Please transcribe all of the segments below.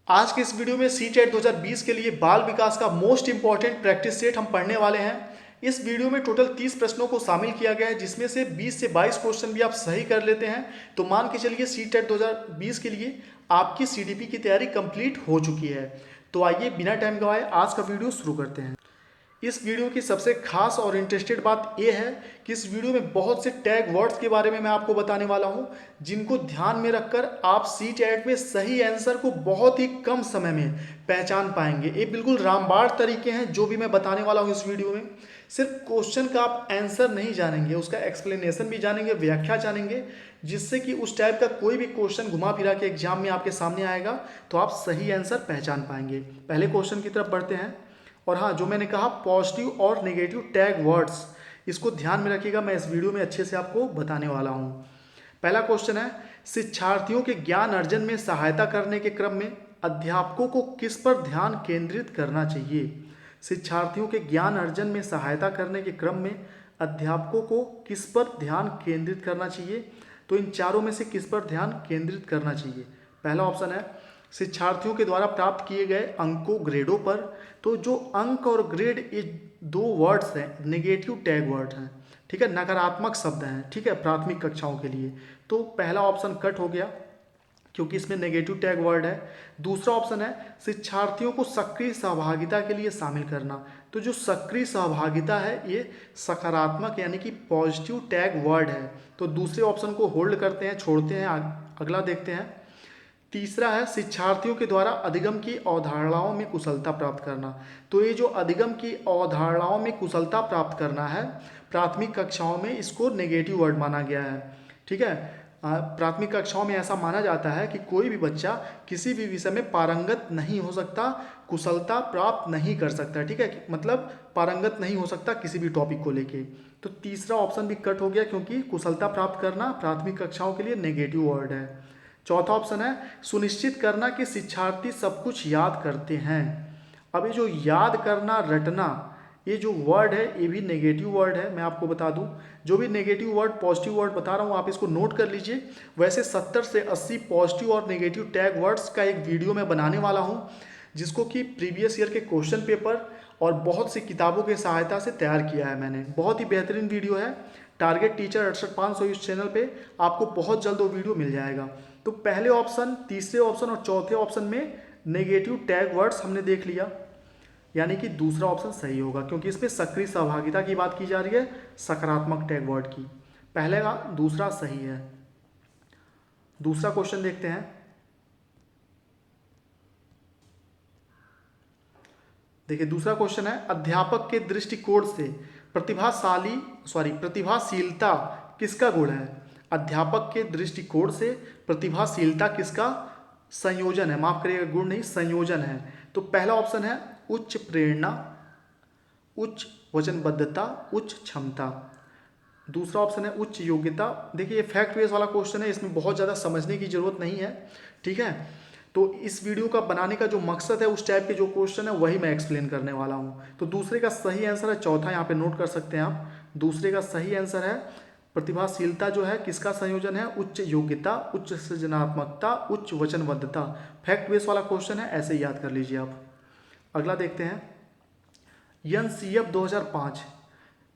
आज के इस वीडियो में CTET 2020 के लिए बाल विकास का मोस्ट इंपॉर्टेंट प्रैक्टिस सेट हम पढ़ने वाले हैं। इस वीडियो में टोटल 30 प्रश्नों को शामिल किया गया है, जिसमें से 20 से 22 क्वेश्चन भी आप सही कर लेते हैं तो मान के चलिए CTET 2020 के लिए आपकी CDP की तैयारी कंप्लीट हो चुकी है। तो आइए बिना टाइम गवाए आज का वीडियो शुरू करते हैं। इस वीडियो की सबसे खास और इंटरेस्टेड बात यह है कि इस वीडियो में बहुत से टैग वर्ड्स के बारे में मैं आपको बताने वाला हूं, जिनको ध्यान में रखकर आप CTET में सही आंसर को बहुत ही कम समय में पहचान पाएंगे। ये बिल्कुल रामबाण तरीके हैं जो भी मैं बताने वाला हूं इस वीडियो में। सिर्फ क्वेश्चन का आप आंसर नहीं जानेंगे, उसका एक्सप्लेनेशन भी जानेंगे, व्याख्या जानेंगे, जिससे कि उस टाइप का कोई भी क्वेश्चन घुमा फिरा के एग्जाम में आपके सामने आएगा तो आप सही आंसर पहचान पाएंगे। पहले क्वेश्चन की तरफ बढ़ते हैं। और हाँ, जो मैंने कहा पॉजिटिव और नेगेटिव टैग वर्ड्स, इसको ध्यान में रखिएगा, मैं इस वीडियो में अच्छे से आपको बताने वाला हूँ। पहला क्वेश्चन है, शिक्षार्थियों के ज्ञान अर्जन में सहायता करने के क्रम में अध्यापकों को किस पर ध्यान केंद्रित करना चाहिए। शिक्षार्थियों के ज्ञान अर्जन में सहायता करने के क्रम में अध्यापकों को किस पर ध्यान केंद्रित करना चाहिए। तो इन चारों में से किस पर ध्यान केंद्रित करना चाहिए। पहला ऑप्शन है शिक्षार्थियों के द्वारा प्राप्त किए गए अंकों ग्रेडों पर। तो जो अंक और ग्रेड, ये दो वर्ड्स हैं, नेगेटिव टैग वर्ड हैं, ठीक है, नकारात्मक शब्द हैं, ठीक है, प्राथमिक कक्षाओं के लिए। तो पहला ऑप्शन कट हो गया क्योंकि इसमें नेगेटिव टैग वर्ड है। दूसरा ऑप्शन है शिक्षार्थियों को सक्रिय सहभागिता के लिए शामिल करना। तो जो सक्रिय सहभागिता है ये सकारात्मक यानी कि पॉजिटिव टैग वर्ड है। तो दूसरे ऑप्शन को होल्ड करते हैं, छोड़ते हैं, अगला देखते हैं। तीसरा है शिक्षार्थियों के द्वारा अधिगम की अवधारणाओं में कुशलता प्राप्त करना। तो ये जो अधिगम की अवधारणाओं में कुशलता प्राप्त करना है, प्राथमिक कक्षाओं में इसको नेगेटिव वर्ड माना गया है, ठीक है। प्राथमिक कक्षाओं में ऐसा माना जाता है कि कोई भी बच्चा किसी भी विषय में पारंगत नहीं हो सकता, कुशलता प्राप्त नहीं कर सकता, ठीक है, मतलब पारंगत नहीं हो सकता किसी भी टॉपिक को लेके। तो तीसरा ऑप्शन भी कट हो गया क्योंकि कुशलता प्राप्त करना प्राथमिक कक्षाओं के लिए नेगेटिव वर्ड है। चौथा ऑप्शन है सुनिश्चित करना कि शिक्षार्थी सब कुछ याद करते हैं। अब ये जो याद करना, रटना, ये जो वर्ड है ये भी नेगेटिव वर्ड है। मैं आपको बता दूं, जो भी नेगेटिव वर्ड पॉजिटिव वर्ड बता रहा हूँ आप इसको नोट कर लीजिए। वैसे 70 से 80 पॉजिटिव और नेगेटिव टैग वर्ड्स का एक वीडियो मैं बनाने वाला हूँ, जिसको कि प्रीवियस ईयर के क्वेश्चन पेपर और बहुत सी किताबों की सहायता से तैयार किया है मैंने। बहुत ही बेहतरीन वीडियो है। टारगेट टीचर 68500 इस चैनल पे आपको बहुत जल्द वो वीडियो मिल जाएगा। तो पहले ऑप्शन, तीसरे ऑप्शन और चौथे ऑप्शन में नेगेटिव टैग वर्ड्स हमने देख लिया, यानी कि दूसरा ऑप्शन सही होगा क्योंकि इसमें सक्रिय सहभागिता की बात की जा रही है, सकारात्मक टैग वर्ड की। पहले का दूसरा सही है। दूसरा क्वेश्चन देखते हैं। देखिए दूसरा क्वेश्चन है अध्यापक के दृष्टिकोण से प्रतिभाशीलता किसका गुण है। अध्यापक के दृष्टिकोण से प्रतिभाशीलता किसका संयोजन है, माफ करिएगा गुण नहीं संयोजन है। तो पहला ऑप्शन है उच्च प्रेरणा, उच्च वचनबद्धता, उच्च क्षमता। दूसरा ऑप्शन है उच्च योग्यता। देखिए ये फैक्ट बेस वाला क्वेश्चन है, इसमें बहुत ज़्यादा समझने की जरूरत नहीं है, ठीक है। तो इस वीडियो का बनाने का जो मकसद है, उस टाइप के जो क्वेश्चन है वही मैं एक्सप्लेन करने वाला हूँ। तो दूसरे का सही आंसर है चौथा, यहाँ पे नोट कर सकते हैं आप। दूसरे का सही आंसर है प्रतिभाशीलता जो है किसका संयोजन है, उच्च योग्यता, उच्च सृजनात्मकता, उच्च वचनबद्धता। फैक्ट बेस वाला क्वेश्चन है, ऐसे ही याद कर लीजिए आप। अगला देखते हैं NCF 2005।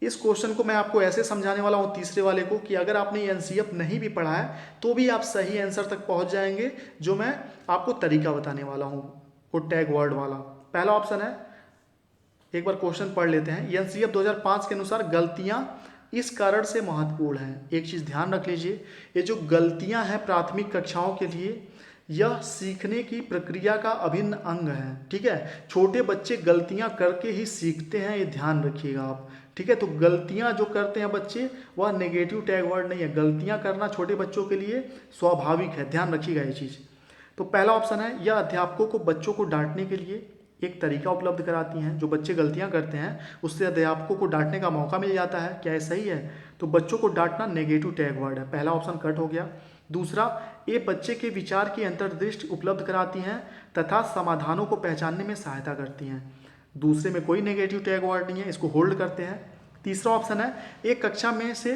इस क्वेश्चन को मैं आपको ऐसे समझाने वाला हूँ तीसरे वाले को कि अगर आपने NCF नहीं भी पढ़ा है तो भी आप सही आंसर तक पहुँच जाएंगे, जो मैं आपको तरीका बताने वाला हूँ वो टैग वर्ड वाला। पहला ऑप्शन है, एक बार क्वेश्चन पढ़ लेते हैं। NCF 2005 के अनुसार गलतियाँ इस कारण से महत्वपूर्ण हैं। एक चीज़ ध्यान रख लीजिए, ये जो गलतियाँ हैं प्राथमिक कक्षाओं के लिए, यह सीखने की प्रक्रिया का अभिन्न अंग है, ठीक है। छोटे बच्चे गलतियां करके ही सीखते हैं, ये ध्यान रखिएगा आप, ठीक है। तो गलतियां जो करते हैं बच्चे, वह नेगेटिव टैग वर्ड नहीं है। गलतियां करना छोटे बच्चों के लिए स्वाभाविक है, ध्यान रखिएगा ये चीज़। तो पहला ऑप्शन है यह अध्यापकों को बच्चों को डांटने के लिए एक तरीका उपलब्ध कराती हैं। जो बच्चे गलतियां करते हैं उससे अध्यापकों को डांटने का मौका मिल जाता है। क्या ये सही है? तो बच्चों को डांटना नेगेटिव टैग वर्ड है, पहला ऑप्शन कट हो गया। दूसरा, ये बच्चे के विचार की अंतर्दृष्टि उपलब्ध कराती हैं तथा समाधानों को पहचानने में सहायता करती हैं। दूसरे में कोई नेगेटिव टैग वर्ड नहीं है, इसको होल्ड करते हैं। तीसरा ऑप्शन है एक कक्षा में से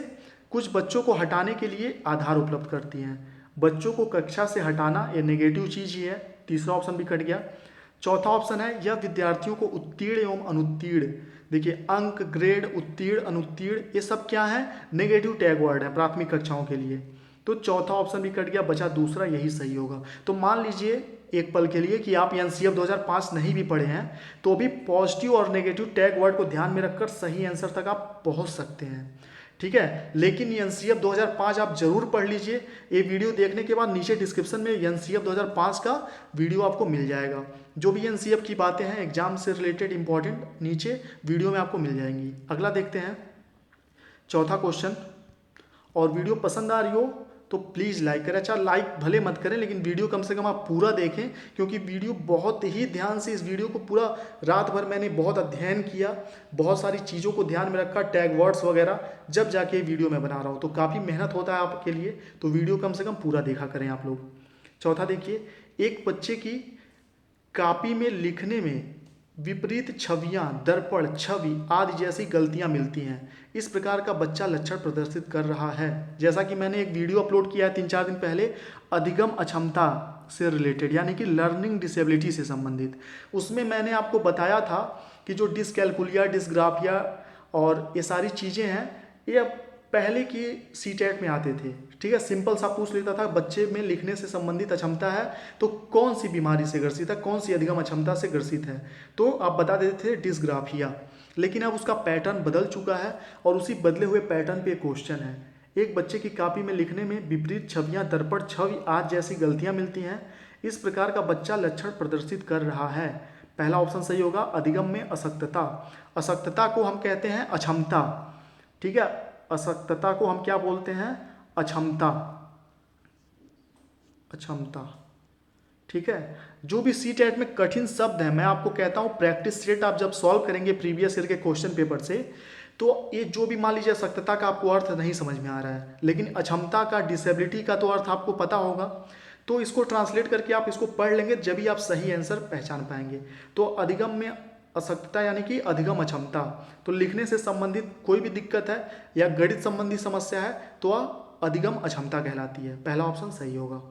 कुछ बच्चों को हटाने के लिए आधार उपलब्ध करती हैं। बच्चों को कक्षा से हटाना, ये नेगेटिव चीज़ ही है, तीसरा ऑप्शन भी कट गया। चौथा ऑप्शन है यह विद्यार्थियों को उत्तीर्ण एवं अनुत्तीर्ण, देखिए अंक, ग्रेड, उत्तीर्ण, अनुत्तीर्ण, ये सब क्या है, नेगेटिव टैग वर्ड है प्राथमिक कक्षाओं के लिए। तो चौथा ऑप्शन भी कट गया, बचा दूसरा, यही सही होगा। तो मान लीजिए एक पल के लिए कि आप एनसीएफ 2005 नहीं भी पढ़े हैं, तो भी पॉजिटिव और नेगेटिव टैग वर्ड को ध्यान में रखकर सही आंसर तक आप पहुंच सकते हैं, ठीक है। लेकिन एनसीएफ 2005 आप जरूर पढ़ लीजिए। ये वीडियो देखने के बाद नीचे डिस्क्रिप्शन में एनसीएफ 2005 का वीडियो आपको मिल जाएगा। जो भी एनसीएफ की बातें हैं एग्जाम से रिलेटेड इंपॉर्टेंट, नीचे वीडियो में आपको मिल जाएंगी। अगला देखते हैं चौथा क्वेश्चन। और वीडियो पसंद आ रही हो तो प्लीज़ लाइक करें। अच्छा, लाइक भले मत करें लेकिन वीडियो कम से कम आप पूरा देखें, क्योंकि वीडियो बहुत ही ध्यान से, इस वीडियो को पूरा रात भर मैंने बहुत अध्ययन किया, बहुत सारी चीज़ों को ध्यान में रखा, टैग वर्ड्स वगैरह, जब जाके वीडियो मैं बना रहा हूँ। तो काफ़ी मेहनत होता है आपके लिए, तो वीडियो कम से कम पूरा देखा करें आप लोग। चौथा देखिए, एक बच्चे की कॉपी में लिखने में विपरीत छवियां, दर्पण, छवि आदि जैसी गलतियां मिलती हैं। इस प्रकार का बच्चा लक्षण प्रदर्शित कर रहा है। जैसा कि मैंने एक वीडियो अपलोड किया है 3-4 दिन पहले, अधिगम अक्षमता से रिलेटेड, यानी कि लर्निंग डिसेबिलिटी से संबंधित। उसमें मैंने आपको बताया था कि जो डिसकैलकुलिया, डिसग्राफिया और ये सारी चीज़ें हैं, ये पहले की सीटेट में आते थे, ठीक है। सिंपल सा पूछ लेता था, बच्चे में लिखने से संबंधित अक्षमता है तो कौन सी बीमारी से ग्रसित है, कौन सी अधिगम अक्षमता से ग्रसित है, तो आप बता देते थे डिसग्राफिया। लेकिन अब उसका पैटर्न बदल चुका है और उसी बदले हुए पैटर्न पे क्वेश्चन है। एक बच्चे की कॉपी में लिखने में विपरीत छवियां, दर्पण, छवि आदि जैसी गलतियां मिलती हैं। इस प्रकार का बच्चा लक्षण प्रदर्शित कर रहा है। पहला ऑप्शन सही होगा, अधिगम में अशक्तता। अशक्तता को हम कहते हैं अक्षमता, ठीक है। अशक्तता को हम क्या बोलते हैं, अक्षमता, अक्षमता, ठीक है। जो भी सीटेट में कठिन शब्द है, मैं आपको कहता हूं प्रैक्टिस सेट आप जब सॉल्व करेंगे प्रीवियस ईयर के क्वेश्चन पेपर से, तो ये जो भी मान लीजिए अशक्तता का आपको अर्थ नहीं समझ में आ रहा है, लेकिन अक्षमता का, डिसेबिलिटी का तो अर्थ आपको पता होगा, तो इसको ट्रांसलेट करके आप इसको पढ़ लेंगे, जब भी आप सही आंसर पहचान पाएंगे। तो अधिगम में अशक्तता यानी कि अधिगम अक्षमता, तो लिखने से संबंधित कोई भी दिक्कत है या गणित संबंधी समस्या है तो वह अधिगम अक्षमता कहलाती है। पहला ऑप्शन सही होगा।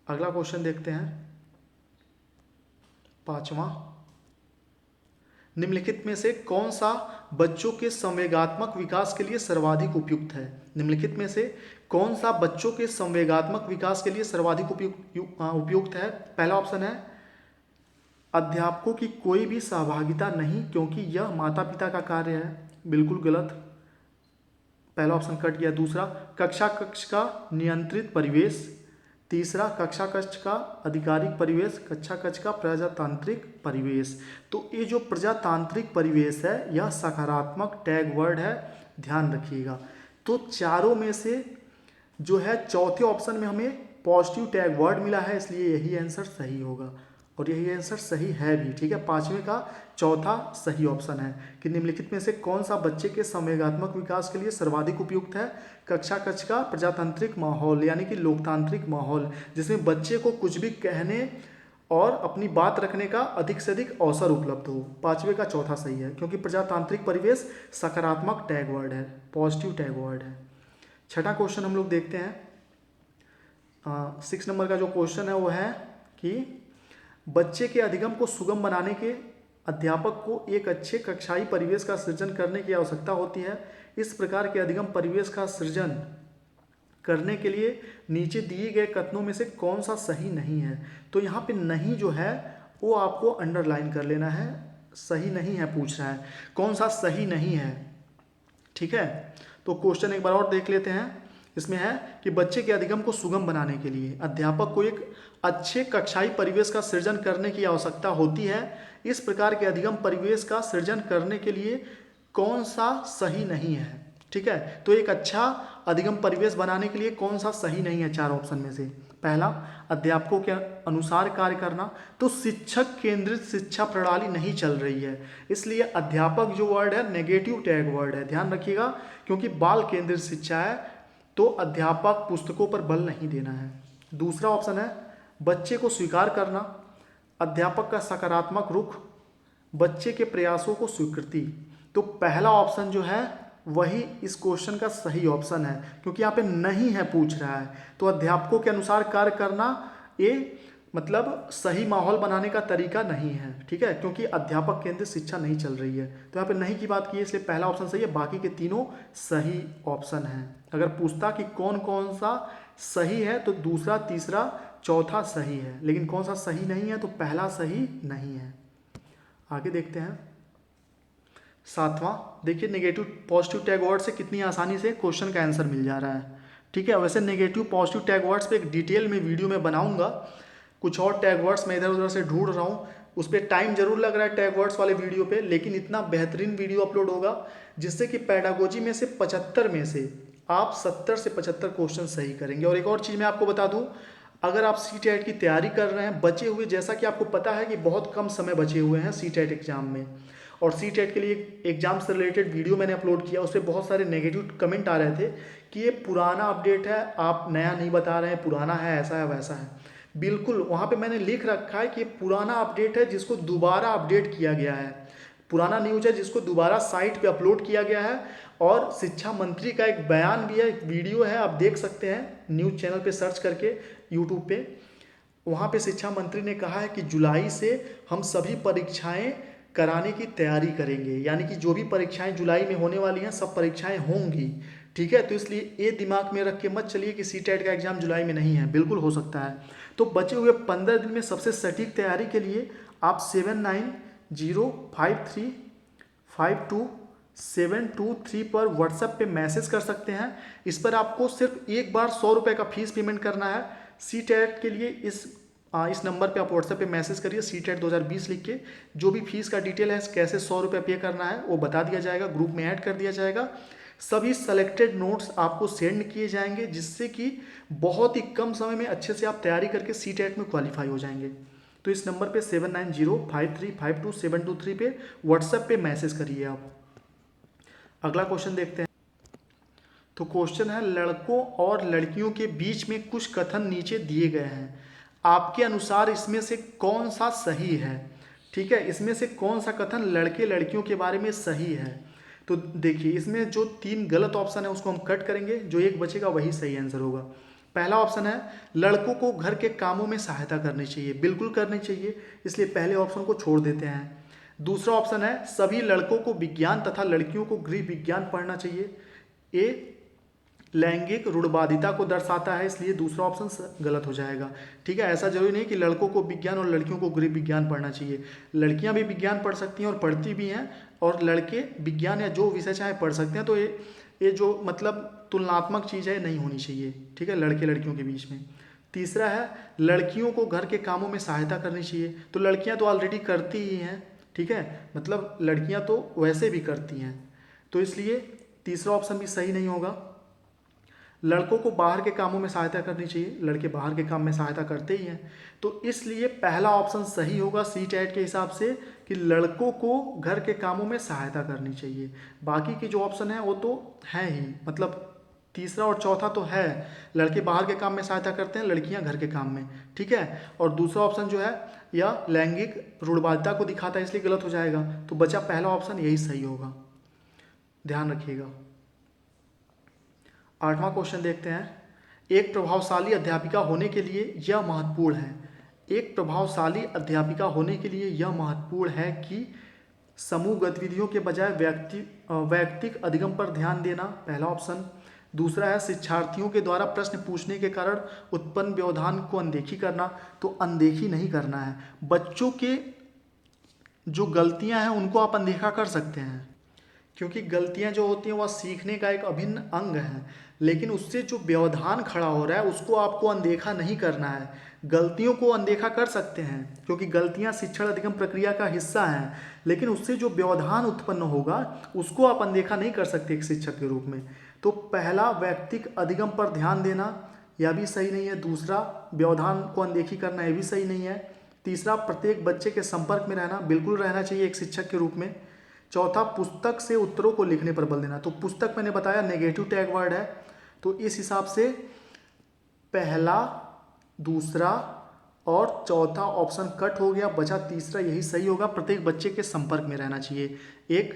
अगला क्वेश्चन देखते हैं, पांचवा। निम्नलिखित में से कौन सा बच्चों के संवेगात्मक विकास के लिए सर्वाधिक उपयुक्त है। निम्नलिखित में से कौन सा बच्चों के संवेगात्मक विकास के लिए सर्वाधिक उपयुक्त है। पहला ऑप्शन है अध्यापकों की कोई भी सहभागिता नहीं क्योंकि यह माता पिता का कार्य है, बिल्कुल गलत, पहला ऑप्शन कट गया। दूसरा, कक्षा कक्ष का नियंत्रित परिवेश। तीसरा, कक्षा कक्ष का आधिकारिक परिवेश। कक्षा कक्ष का प्रजातांत्रिक परिवेश। तो ये जो प्रजातांत्रिक परिवेश है यह सकारात्मक टैग वर्ड है, ध्यान रखिएगा। तो चारों में से जो है चौथे ऑप्शन में हमें पॉजिटिव टैग वर्ड मिला है, इसलिए यही आंसर सही होगा और यही आंसर सही है भी, ठीक है। पांचवें का चौथा सही ऑप्शन है कि निम्नलिखित में से कौन सा बच्चे के संवेगात्मक विकास के लिए सर्वाधिक उपयुक्त है। कक्षा कक्ष का प्रजातांत्रिक माहौल यानी कि लोकतांत्रिक माहौल, जिसमें बच्चे को कुछ भी कहने और अपनी बात रखने का अधिक से अधिक अवसर उपलब्ध हो। पांचवें का चौथा सही है क्योंकि प्रजातांत्रिक परिवेश सकारात्मक टैग वर्ड है, पॉजिटिव टैग वर्ड है। छठा क्वेश्चन हम लोग देखते हैं। 6 नंबर का जो क्वेश्चन है वो है कि बच्चे के अधिगम को सुगम बनाने के अध्यापक को एक अच्छे कक्षाई परिवेश का सृजन करने की आवश्यकता होती है। इस प्रकार के अधिगम परिवेश का सृजन करने के लिए नीचे दिए गए कथनों में से कौन सा सही नहीं है। तो यहाँ पे नहीं जो है वो आपको अंडरलाइन कर लेना है, सही नहीं है पूछ रहा है, कौन सा सही नहीं है, ठीक है। तो क्वेश्चन एक बार और देख लेते हैं। इसमें है कि बच्चे के अधिगम को सुगम बनाने के लिए अध्यापक को एक अच्छे कक्षाई परिवेश का सृजन करने की आवश्यकता होती है। इस प्रकार के अधिगम परिवेश का सृजन करने के लिए कौन सा सही नहीं है, ठीक है। तो एक अच्छा अधिगम परिवेश बनाने के लिए कौन सा सही नहीं है चार ऑप्शन में से। पहला, अध्यापकों के अनुसार कार्य करना। तो शिक्षक केंद्रित शिक्षा प्रणाली नहीं चल रही है, इसलिए अध्यापक जो वर्ड है नेगेटिव टैग वर्ड है, ध्यान रखिएगा, क्योंकि बाल केंद्रित शिक्षा है तो अध्यापक पुस्तकों पर बल नहीं देना है। दूसरा ऑप्शन है बच्चे को स्वीकार करना, अध्यापक का सकारात्मक रुख, बच्चे के प्रयासों को स्वीकृति। तो पहला ऑप्शन जो है वही इस क्वेश्चन का सही ऑप्शन है, क्योंकि यहाँ पे नहीं है पूछ रहा है। तो अध्यापकों के अनुसार कार्य करना ये मतलब सही माहौल बनाने का तरीका नहीं है, ठीक है, क्योंकि अध्यापक केंद्रित शिक्षा नहीं चल रही है। तो यहाँ पे नहीं की बात की है, इसलिए पहला ऑप्शन सही है, बाकी के तीनों सही ऑप्शन है। अगर पूछता कि कौन कौन सा सही है तो दूसरा, तीसरा, चौथा सही है, लेकिन कौन सा सही नहीं है तो पहला सही नहीं है। आगे देखते हैं सातवां। देखिए नेगेटिव पॉजिटिव टैग वर्ड से कितनी आसानी से क्वेश्चन का आंसर मिल जा रहा है, ठीक है। वैसे नेगेटिव पॉजिटिव टैग वर्ड्स पे एक डिटेल में वीडियो में बनाऊंगा, कुछ और टैग वर्ड्स मैं इधर उधर से ढूंढ रहा हूँ, उस पर टाइम जरूर लग रहा है टैग वर्ड्स वाले वीडियो पे, लेकिन इतना बेहतरीन वीडियो अपलोड होगा जिससे कि पैडागोजी में से 75 में से आप 70 से 75 क्वेश्चन सही करेंगे। और एक और चीज़ मैं आपको बता दूँ, अगर आप CTET की तैयारी कर रहे हैं, बचे हुए, जैसा कि आपको पता है कि बहुत कम समय बचे हुए हैं CTET एग्जाम में, और CTET के लिए एग्जाम से रिलेटेड वीडियो मैंने अपलोड किया, उस पर बहुत सारे नेगेटिव कमेंट आ रहे थे कि ये पुराना अपडेट है, आप नया नहीं बता रहे हैं, पुराना है, ऐसा है वैसा है। बिल्कुल, वहाँ पे मैंने लिख रखा है कि ये पुराना अपडेट है जिसको दोबारा अपडेट किया गया है, पुराना न्यूज है जिसको दोबारा साइट पे अपलोड किया गया है। और शिक्षा मंत्री का एक बयान भी है, एक वीडियो है, आप देख सकते हैं न्यूज़ चैनल पे सर्च करके यूट्यूब पे। वहाँ पे शिक्षा मंत्री ने कहा है कि जुलाई से हम सभी परीक्षाएं कराने की तैयारी करेंगे, यानी कि जो भी परीक्षाएं जुलाई में होने वाली हैं सब परीक्षाएं होंगी, ठीक है। तो इसलिए ये दिमाग में रख के मत चलिए कि CTET का एग्जाम जुलाई में नहीं है, बिल्कुल हो सकता है। तो बचे हुए 15 दिन में सबसे सटीक तैयारी के लिए आप 7905352723 पर व्हाट्सएप पे मैसेज कर सकते हैं। इस पर आपको सिर्फ एक बार 100 रुपये का फीस पेमेंट करना है CTET के लिए। इस नंबर पे आप व्हाट्सएप पे मैसेज करिए CTET 2020 लिख के, जो भी फीस का डिटेल है, कैसे 100 रुपये पे करना है वो बता दिया जाएगा, ग्रुप में ऐड कर दिया जाएगा। सभी सेलेक्टेड नोट्स आपको सेंड किए जाएंगे, जिससे कि बहुत ही कम समय में अच्छे से आप तैयारी करके CTET में क्वालिफाई हो जाएंगे। तो इस नंबर पे 7905352723 पे व्हाट्सएप पे मैसेज करिए आप। अगला क्वेश्चन देखते हैं। तो क्वेश्चन है, लड़कों और लड़कियों के बीच में कुछ कथन नीचे दिए गए हैं, आपके अनुसार इसमें से कौन सा सही है, ठीक है। इसमें से कौन सा कथन लड़के लड़कियों के बारे में सही है। तो देखिए इसमें जो 3 गलत ऑप्शन है उसको हम कट करेंगे, जो एक बचेगा वही सही आंसर होगा। पहला ऑप्शन है, लड़कों को घर के कामों में सहायता करनी चाहिए, बिल्कुल करनी चाहिए, इसलिए पहले ऑप्शन को छोड़ देते हैं। दूसरा ऑप्शन है, सभी लड़कों को विज्ञान तथा लड़कियों को गृह विज्ञान पढ़ना चाहिए, ये लैंगिक रूढ़वादिता को दर्शाता है, इसलिए दूसरा ऑप्शन गलत हो जाएगा, ठीक है। ऐसा जरूरी नहीं कि लड़कों को विज्ञान और लड़कियों को गृह विज्ञान पढ़ना चाहिए, लड़कियां भी विज्ञान पढ़ सकती हैं और पढ़ती भी हैं, और लड़के विज्ञान या जो विषय चाहे पढ़ सकते हैं। तो ये जो मतलब तुलनात्मक चीज़ है नहीं होनी चाहिए, ठीक है, लड़के लड़कियों के बीच में। तीसरा है, लड़कियों को घर के कामों में सहायता करनी चाहिए, तो लड़कियां तो ऑलरेडी करती ही हैं, ठीक है, मतलब लड़कियां तो वैसे भी करती हैं, तो इसलिए तीसरा ऑप्शन भी सही नहीं होगा। लड़कों को बाहर के कामों में सहायता करनी चाहिए, लड़के बाहर के काम में सहायता करते ही हैं, तो इसलिए पहला ऑप्शन सही होगा CTET के हिसाब से कि लड़कों को घर के कामों में सहायता करनी चाहिए। बाकी के जो ऑप्शन है वो तो हैं ही, मतलब तीसरा और चौथा तो है, लड़के बाहर के काम में सहायता करते हैं, लड़कियां घर के काम में, ठीक है। और दूसरा ऑप्शन जो है यह लैंगिक रूढ़वादिता को दिखाता है, इसलिए गलत हो जाएगा। तो बचा पहला ऑप्शन, यही सही होगा, ध्यान रखिएगा। 8वां क्वेश्चन देखते हैं। एक प्रभावशाली अध्यापिका होने के लिए यह महत्वपूर्ण है, एक प्रभावशाली अध्यापिका होने के लिए यह महत्वपूर्ण है कि समूह गतिविधियों के बजाय वैयक्तिक अधिगम पर ध्यान देना, पहला ऑप्शन। दूसरा है, शिक्षार्थियों के द्वारा प्रश्न पूछने के कारण उत्पन्न व्यवधान को अनदेखी करना, तो अनदेखी नहीं करना है, बच्चों के जो गलतियां हैं उनको आप अनदेखा कर सकते हैं, क्योंकि गलतियां जो होती हैं वह सीखने का एक अभिन्न अंग है, लेकिन उससे जो व्यवधान खड़ा हो रहा है उसको आपको अनदेखा नहीं करना है। गलतियों को अनदेखा कर सकते हैं क्योंकि गलतियां शिक्षण अधिगम प्रक्रिया का हिस्सा हैं, लेकिन उससे जो व्यवधान उत्पन्न होगा उसको आप अनदेखा नहीं कर सकते एक शिक्षक के रूप में। तो पहला, व्यक्तिक अधिगम पर ध्यान देना, यह भी सही नहीं है। दूसरा, व्यवधान को अनदेखी करना, यह भी सही नहीं है। तीसरा, प्रत्येक बच्चे के संपर्क में रहना, बिल्कुल रहना चाहिए एक शिक्षक के रूप में। चौथा, पुस्तक से उत्तरों को लिखने पर बल देना, तो पुस्तक मैंने बताया नेगेटिव टैग वर्ड है, तो इस हिसाब से पहला, दूसरा और चौथा ऑप्शन कट हो गया, बचा तीसरा, यही सही होगा, प्रत्येक बच्चे के संपर्क में रहना चाहिए एक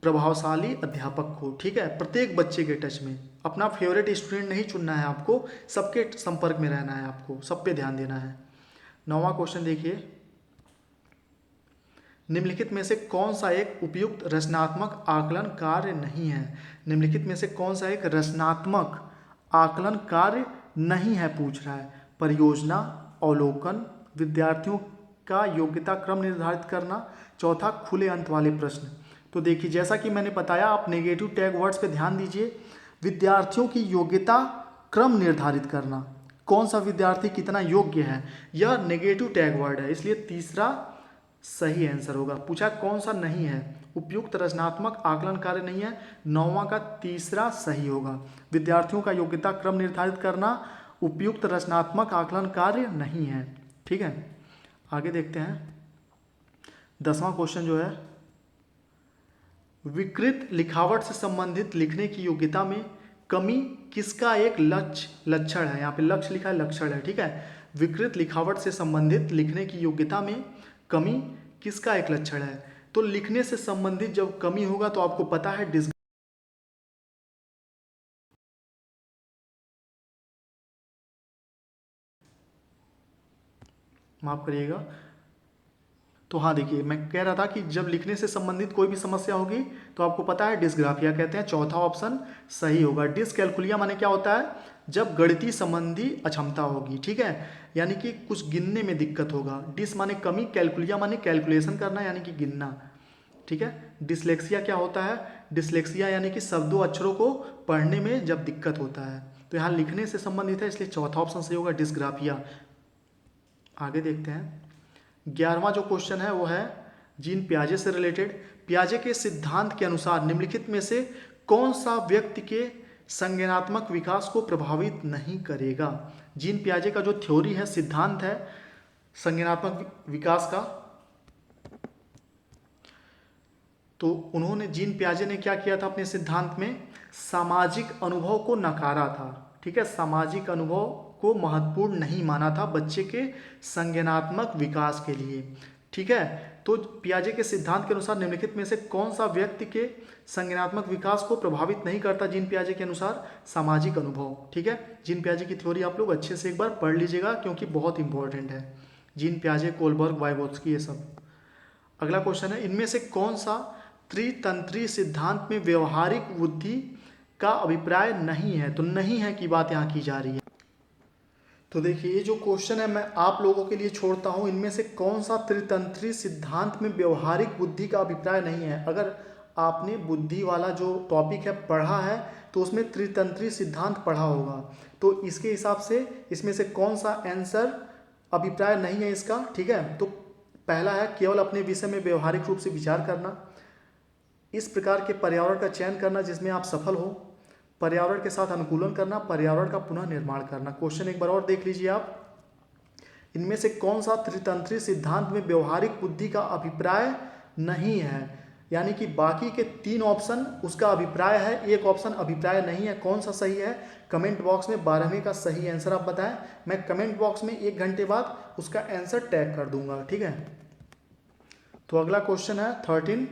प्रभावशाली अध्यापक को। ठीक है, प्रत्येक बच्चे के टच में, अपना फेवरेट स्टूडेंट नहीं चुनना है आपको, सबके संपर्क में रहना है, आपको सब पे ध्यान देना है। 9वां क्वेश्चन देखिए, निम्नलिखित में से कौन सा एक उपयुक्त रचनात्मक आकलन कार्य नहीं है। निम्नलिखित में से कौन सा एक रचनात्मक आकलन कार्य नहीं है पूछ रहा है। परियोजना, अवलोकन, विद्यार्थियों का योग्यता क्रम निर्धारित करना, चौथा खुले अंत वाले प्रश्न। तो देखिए, जैसा कि मैंने बताया, आप नेगेटिव टैग वर्ड्स पे ध्यान दीजिए। विद्यार्थियों की योग्यता क्रम निर्धारित करना, कौन सा विद्यार्थी कितना योग्य है, यह नेगेटिव टैग वर्ड है, इसलिए तीसरा सही आंसर होगा। पूछा कौन सा नहीं है, उपयुक्त रचनात्मक आकलन कार्य नहीं है, 9वां का तीसरा सही होगा। विद्यार्थियों का योग्यता क्रम निर्धारित करना उपयुक्त रचनात्मक आकलन कार्य नहीं है। ठीक है, आगे देखते हैं। 10वां क्वेश्चन जो है, विकृत लिखावट से संबंधित लिखने की योग्यता में कमी किसका एक लक्षण है। यहाँ पे लक्ष्य लिखा है, लक्षण है। ठीक है, विकृत लिखावट से संबंधित लिखने की योग्यता में कमी किसका एक लक्षण है। तो लिखने से संबंधित जब कमी होगा तो आपको पता है माफ करिएगा। तो हाँ देखिए, मैं कह रहा था कि जब लिखने से संबंधित कोई भी समस्या होगी तो आपको पता है डिस्ग्राफिया कहते हैं, चौथा ऑप्शन सही होगा। डिसकैलकुलिया माने क्या होता है, जब गणितीय संबंधी अक्षमता होगी। ठीक है, यानी कि कुछ गिनने में दिक्कत होगा। डिस माने कमी, कैलकुलिया माने कैलकुलेशन करना यानी कि गिनना। ठीक है, डिसलेक्सिया क्या होता है, डिसलेक्सिया यानी कि शब्दों अक्षरों को पढ़ने में जब दिक्कत होता है। तो यहाँ लिखने से संबंधित है, इसलिए चौथा ऑप्शन सही होगा, डिस्ग्राफिया। आगे देखते हैं। 11वां जो क्वेश्चन है वो है जीन पियाजे से रिलेटेड। पियाजे के सिद्धांत के अनुसार निम्नलिखित में से कौन सा व्यक्ति के संज्ञानात्मक विकास को प्रभावित नहीं करेगा। जीन पियाजे का जो थ्योरी है, सिद्धांत है संज्ञानात्मक विकास का, तो उन्होंने, जीन पियाजे ने क्या किया था अपने सिद्धांत में, सामाजिक अनुभव को नकारा था। ठीक है, सामाजिक अनुभव को महत्वपूर्ण नहीं माना था बच्चे के संज्ञानात्मक विकास के लिए। ठीक है, तो पियाजे के सिद्धांत के अनुसार निम्नलिखित में से कौन सा व्यक्ति के संज्ञानात्मक विकास को प्रभावित नहीं करता जीन पियाजे के अनुसार, सामाजिक अनुभव। ठीक है, जीन पियाजे की थ्योरी आप लोग अच्छे से एक बार पढ़ लीजिएगा क्योंकि बहुत इंपॉर्टेंट है। जीन पियाजे, कोलबर्ग, वाइगोत्स्की, ये सब। अगला क्वेश्चन है, इनमें से कौन सा त्रितंत्री सिद्धांत में व्यवहारिक बुद्धि का अभिप्राय नहीं है। तो नहीं है की बात यहाँ की जा रही है। तो देखिए, ये जो क्वेश्चन है मैं आप लोगों के लिए छोड़ता हूँ, इनमें से कौन सा त्रितंत्री सिद्धांत में व्यवहारिक बुद्धि का अभिप्राय नहीं है। अगर आपने बुद्धि वाला जो टॉपिक है पढ़ा है तो उसमें त्रितंत्री सिद्धांत पढ़ा होगा, तो इसके हिसाब से इसमें से कौन सा आंसर अभिप्राय नहीं है इसका। ठीक है, तो पहला है केवल अपने विषय में व्यवहारिक रूप से विचार करना, इस प्रकार के पर्यावरण का चयन करना जिसमें आप सफल हो, पर्यावरण के साथ अनुकूलन करना, पर्यावरण का पुनः निर्माण करना। क्वेश्चन एक बार और देख लीजिए आप, इनमें से कौन सा त्रितंत्री सिद्धांत में व्यवहारिक बुद्धि का अभिप्राय नहीं है। यानी कि बाकी के 3 ऑप्शन उसका अभिप्राय है, एक ऑप्शन अभिप्राय नहीं है। कौन सा सही है, कमेंट बॉक्स में 12वें का सही आंसर आप बताएं। मैं कमेंट बॉक्स में 1 घंटे बाद उसका आंसर टैग कर दूंगा। ठीक है, तो अगला क्वेश्चन है 13।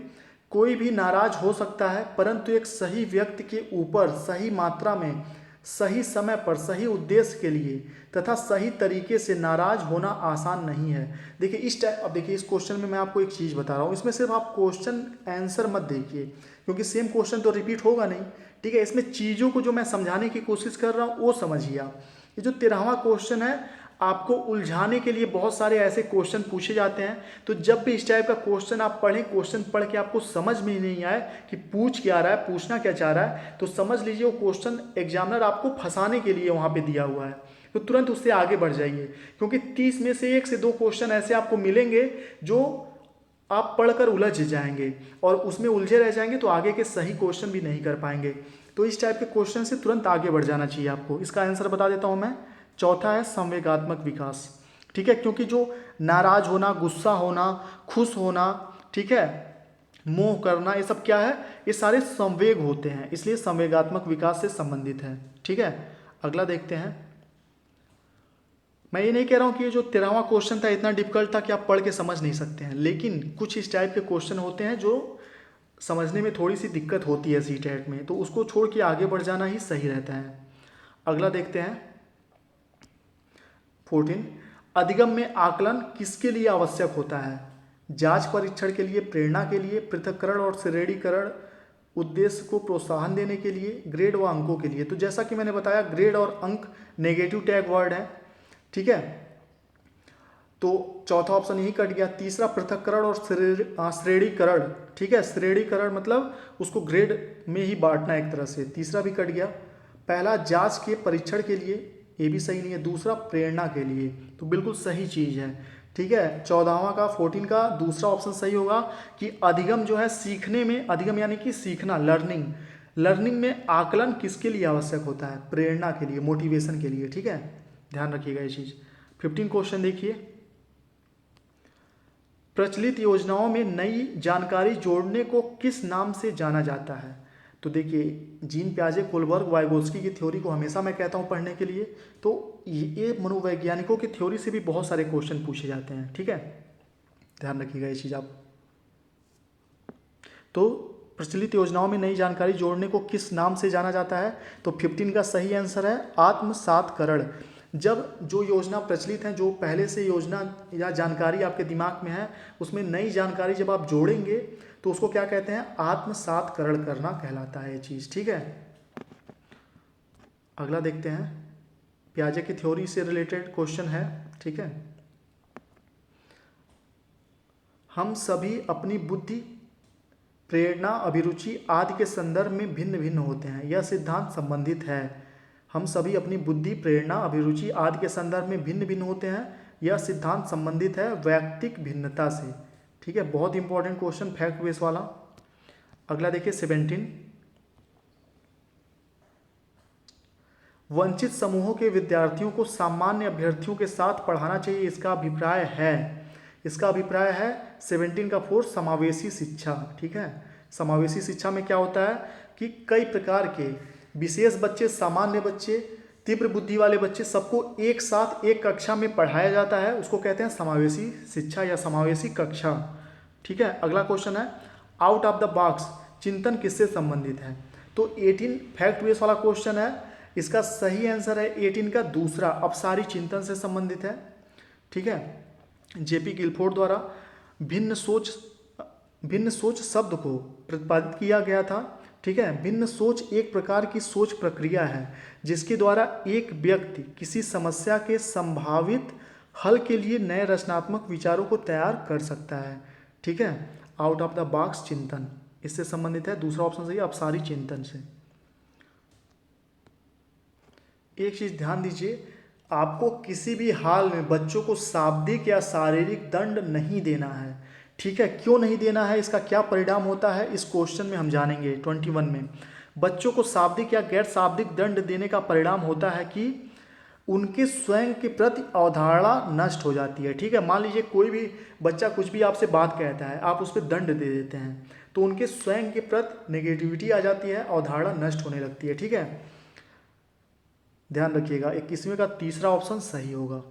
कोई भी नाराज हो सकता है परंतु एक सही व्यक्ति के ऊपर सही मात्रा में, सही समय पर, सही उद्देश्य के लिए तथा सही तरीके से नाराज होना आसान नहीं है। देखिए इस टाइप, अब देखिए इस क्वेश्चन में मैं आपको एक चीज़ बता रहा हूँ, इसमें सिर्फ आप क्वेश्चन आंसर मत देखिए क्योंकि सेम क्वेश्चन तो रिपीट होगा नहीं। ठीक है, इसमें चीज़ों को जो मैं समझाने की कोशिश कर रहा हूँ वो समझिए आप। ये जो 13वां क्वेश्चन है, आपको उलझाने के लिए बहुत सारे ऐसे क्वेश्चन पूछे जाते हैं, तो जब भी इस टाइप का क्वेश्चन आप पढ़ें, क्वेश्चन पढ़ के आपको समझ में नहीं आए कि पूछ क्या रहा है, पूछना क्या चाह रहा है, तो समझ लीजिए वो क्वेश्चन एग्जामिनर आपको फंसाने के लिए वहाँ पे दिया हुआ है, तो तुरंत उससे आगे बढ़ जाइए। क्योंकि 30 में से 1 से 2 क्वेश्चन ऐसे आपको मिलेंगे जो आप पढ़कर उलझ जाएंगे और उसमें उलझे रह जाएंगे तो आगे के सही क्वेश्चन भी नहीं कर पाएंगे। तो इस टाइप के क्वेश्चन से तुरंत आगे बढ़ जाना चाहिए आपको। इसका आंसर बता देता हूँ मैं, चौथा है संवेगात्मक विकास। ठीक है, क्योंकि जो नाराज होना, गुस्सा होना, खुश होना, ठीक है, मोह करना, ये सब क्या है, ये सारे संवेग होते हैं, इसलिए संवेगात्मक विकास से संबंधित है। ठीक है, अगला देखते हैं। मैं ये नहीं कह रहा हूँ कि ये जो 13वां क्वेश्चन था इतना डिफिकल्ट था कि आप पढ़ के समझ नहीं सकते हैं, लेकिन कुछ इस टाइप के क्वेश्चन होते हैं जो समझने में थोड़ी सी दिक्कत होती है सीटेट में, तो उसको छोड़ के आगे बढ़ जाना ही सही रहता है। अगला देखते हैं 14, अधिगम में आकलन किसके लिए आवश्यक होता है? जांच परीक्षण के लिए, प्रेरणा के लिए, पृथक्करण और श्रेणीकरण, उद्देश्य को प्रोत्साहन देने के लिए, ग्रेड व अंकों के लिए। तो जैसा कि मैंने बताया, ग्रेड और अंक नेगेटिव टैग वर्ड है, ठीक है, तो चौथा ऑप्शन यही कट गया। तीसरा पृथक्करण और श्रेणीकरण, ठीक है, श्रेणीकरण मतलब उसको ग्रेड में ही बांटना एक तरह से, तीसरा भी कट गया। पहला जांच के परीक्षण के लिए, ये भी सही नहीं है। दूसरा प्रेरणा के लिए, तो बिल्कुल सही चीज़ है, ठीक है। 14वां का 14 का दूसरा ऑप्शन सही होगा कि अधिगम जो है सीखने में, अधिगम यानी कि सीखना, लर्निंग, लर्निंग में आकलन किसके लिए आवश्यक होता है? प्रेरणा के लिए, मोटिवेशन के लिए, ठीक है, ध्यान रखिएगा ये चीज़। 15 क्वेश्चन देखिए, प्रचलित योजनाओं में नई जानकारी जोड़ने को किस नाम से जाना जाता है? तो देखिए, जीन प्याजे, कोलबर्ग, वाइगोत्स्की की थ्योरी को हमेशा मैं कहता हूँ पढ़ने के लिए, तो ये मनोवैज्ञानिकों की थ्योरी से भी बहुत सारे क्वेश्चन पूछे जाते हैं, ठीक है, ध्यान रखिएगा ये चीज़ आप। तो प्रचलित योजनाओं में नई जानकारी जोड़ने को किस नाम से जाना जाता है? तो 15 का सही आंसर है आत्मसातकरण। जब जो योजना प्रचलित है, जो पहले से योजना या जानकारी आपके दिमाग में है, उसमें नई जानकारी जब आप जोड़ेंगे तो उसको क्या कहते हैं? आत्मसातकरण करना कहलाता है ये चीज़, ठीक है। अगला देखते हैं, प्याजे की थ्योरी से रिलेटेड क्वेश्चन है, ठीक है। हम सभी अपनी बुद्धि, प्रेरणा, अभिरुचि आदि के संदर्भ में भिन्न भिन्न होते हैं, यह सिद्धांत संबंधित है। हम सभी अपनी बुद्धि, प्रेरणा, अभिरुचि आदि के संदर्भ में भिन्न भिन्न होते हैं, यह सिद्धांत संबंधित है वैयक्तिक भिन्नता से, ठीक है। बहुत इंपॉर्टेंट क्वेश्चन, फैक्ट बेस वाला। अगला देखिए 17, वंचित समूहों के विद्यार्थियों को सामान्य अभ्यर्थियों के साथ पढ़ाना चाहिए, इसका अभिप्राय है, इसका अभिप्राय है 17 का 4 समावेशी शिक्षा, ठीक है। समावेशी शिक्षा में क्या होता है कि कई प्रकार के विशेष बच्चे, सामान्य बच्चे, तीव्र बुद्धि वाले बच्चे, सबको एक साथ एक कक्षा में पढ़ाया जाता है, उसको कहते हैं समावेशी शिक्षा या समावेशी कक्षा, ठीक है। अगला क्वेश्चन है, आउट ऑफ द बॉक्स चिंतन किससे संबंधित है? तो 18 फैक्ट बेस वाला क्वेश्चन है, इसका सही आंसर है 18 का दूसरा, अपसारी चिंतन से संबंधित है, ठीक है। जेपी गिलफोर्ड द्वारा भिन्न सोच शब्द को प्रतिपादित किया गया था, ठीक है। भिन्न सोच एक प्रकार की सोच प्रक्रिया है जिसके द्वारा एक व्यक्ति किसी समस्या के संभावित हल के लिए नए रचनात्मक विचारों को तैयार कर सकता है, ठीक है। आउट ऑफ द बॉक्स चिंतन इससे संबंधित है, दूसरा ऑप्शन सही है, अपसारी चिंतन से। एक चीज ध्यान दीजिए, आपको किसी भी हाल में बच्चों को शाब्दिक या शारीरिक दंड नहीं देना है, ठीक है। क्यों नहीं देना है, इसका क्या परिणाम होता है, इस क्वेश्चन में हम जानेंगे। 21 में बच्चों को शाब्दिक या गैर शाब्दिक दंड देने का परिणाम होता है कि उनके स्वयं के प्रति अवधारणा नष्ट हो जाती है, ठीक है। मान लीजिए कोई भी बच्चा कुछ भी आपसे बात कहता है, आप उस पर दंड दे देते हैं, तो उनके स्वयं के प्रति नेगेटिविटी आ जाती है, अवधारणा नष्ट होने लगती है, ठीक है, ध्यान रखिएगा। 21वें का तीसरा ऑप्शन सही होगा।